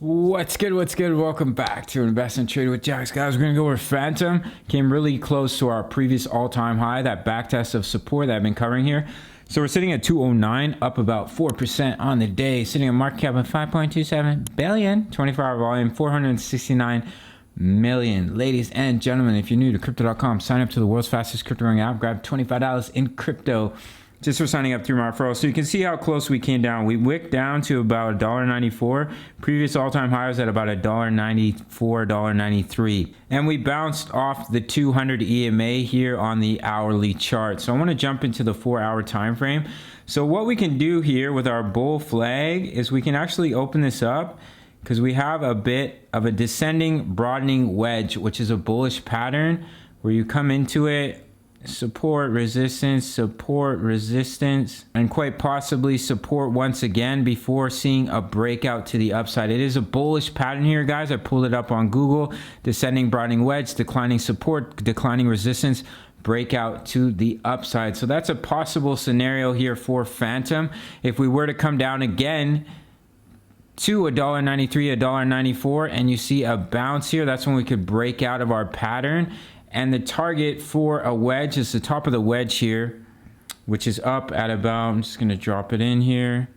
What's good? What's good? Welcome back to Invest and Trade with Jax, guys. We're gonna go over Fantom. Came really close to our previous all-time high, that back test of support that I've been covering here. So we're sitting at 209, up about 4% on the day, sitting at market cap of 5.27 billion, 24-hour volume, 469 million. Ladies and gentlemen, if you're new to crypto.com, sign up to the world's fastest crypto growing app. Grab $25 in crypto just for signing up through my referral. So you can see how close we came down. We wicked down to about $1.94. Previous all-time high was at about $1.94, $1.93. And we bounced off the 200 EMA here on the hourly chart. So I want to jump into the 4-hour time frame. So what we can do here with our bull flag is we can actually open this up because we have a bit of a descending broadening wedge, which is a bullish pattern where you come into it, support, resistance, and quite possibly support once again before seeing a breakout to the upside. It is a bullish pattern here, guys. I pulled it up on Google. Descending broadening wedge, declining support, declining resistance, breakout to the upside. So that's a possible scenario here for Fantom. If we were to come down again to $1.93, $1.94, and you see a bounce here, that's when we could break out of our pattern. And the target for a wedge is the top of the wedge here, which is up at about, I'm just going to drop it in here,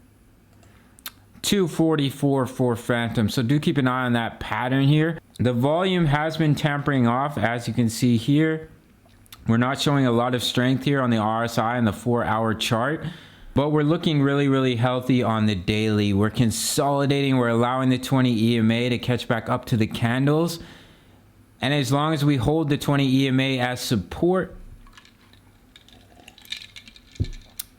244 for Fantom. So do keep an eye on that pattern here. The volume has been tapering off, as you can see here. We're not showing a lot of strength here on the RSI and the 4-hour chart, but we're looking really healthy on the daily. We're consolidating. We're allowing the 20 EMA to catch back up to the candles. And as long as we hold the 20 EMA as support,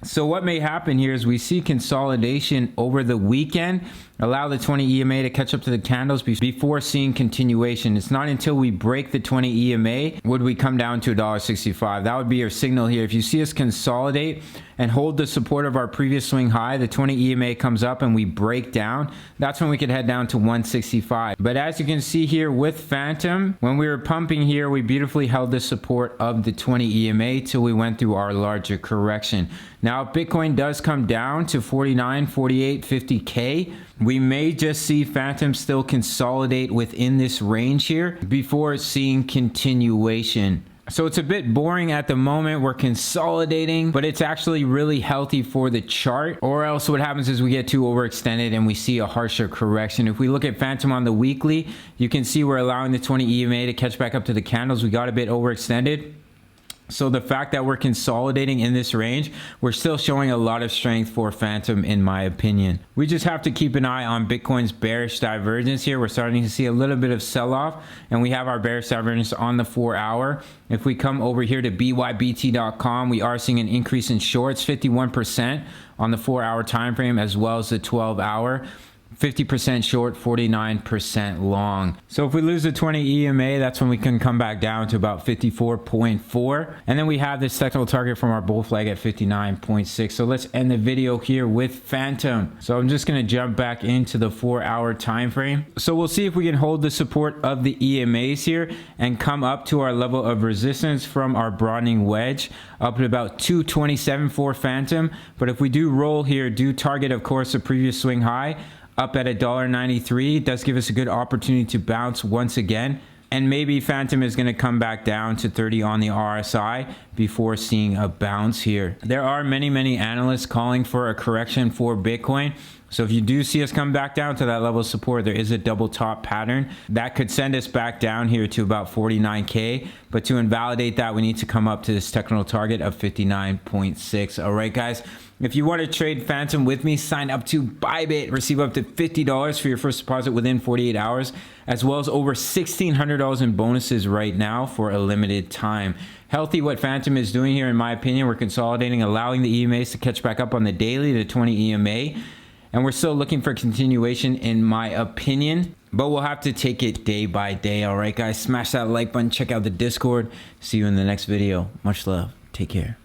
so what may happen here is we see consolidation over the weekend, allow the 20 EMA to catch up to the candles before seeing continuation. It's not until we break the 20 EMA would we come down to $1.65. That would be your signal here. If you see us consolidate and hold the support of our previous swing high, the 20 EMA comes up and we break down, that's when we could head down to 165. But as you can see here with Fantom, when we were pumping here, we beautifully held the support of the 20 EMA till we went through our larger correction. Now, if Bitcoin does come down to 49, 48, 50K, we may just see Fantom still consolidate within this range here before seeing continuation. So it's a bit boring at the moment. We're consolidating, but it's actually really healthy for the chart. Or else what happens is we get too overextended and we see a harsher correction. If we look at Fantom on the weekly, you can see we're allowing the 20 EMA to catch back up to the candles. We got a bit overextended. So the fact that we're consolidating in this range, we're still showing a lot of strength for Fantom, in my opinion. We just have to keep an eye on Bitcoin's bearish divergence here. We're starting to see a little bit of sell-off, and we have our bearish divergence on the 4-hour. If we come over here to bybt.com, we are seeing an increase in shorts, 51% on the 4-hour time frame, as well as the 12-hour. 50% short, 49% long. So if we lose the 20 EMA, that's when we can come back down to about 54.4. And then we have this technical target from our bull flag at 59.6. So let's end the video here with Fantom. So I'm just going to jump back into the 4-hour time frame. So we'll see if we can hold the support of the EMAs here and come up to our level of resistance from our broadening wedge up at about 227 for Fantom. But if we do roll here, do target, of course, the previous swing high up at $1.93, does give us a good opportunity to bounce once again. And maybe Fantom is going to come back down to 30 on the RSI before seeing a bounce here. There are many analysts calling for a correction for Bitcoin. So if you do see us come back down to that level of support, there is a double top pattern that could send us back down here to about 49K. But to invalidate that, we need to come up to this technical target of 59.6. All right, guys. If you want to trade Fantom with me, sign up to Bybit. Receive up to $50 for your first deposit within 48 hours, as well as over $1,600 in bonuses right now for a limited time. Healthy what Fantom is doing here, in my opinion. We're consolidating, allowing the EMAs to catch back up on the daily to 20 EMA. And we're still looking for continuation, in my opinion. But we'll have to take it day by day. All right, guys. Smash that like button. Check out the Discord. See you in the next video. Much love. Take care.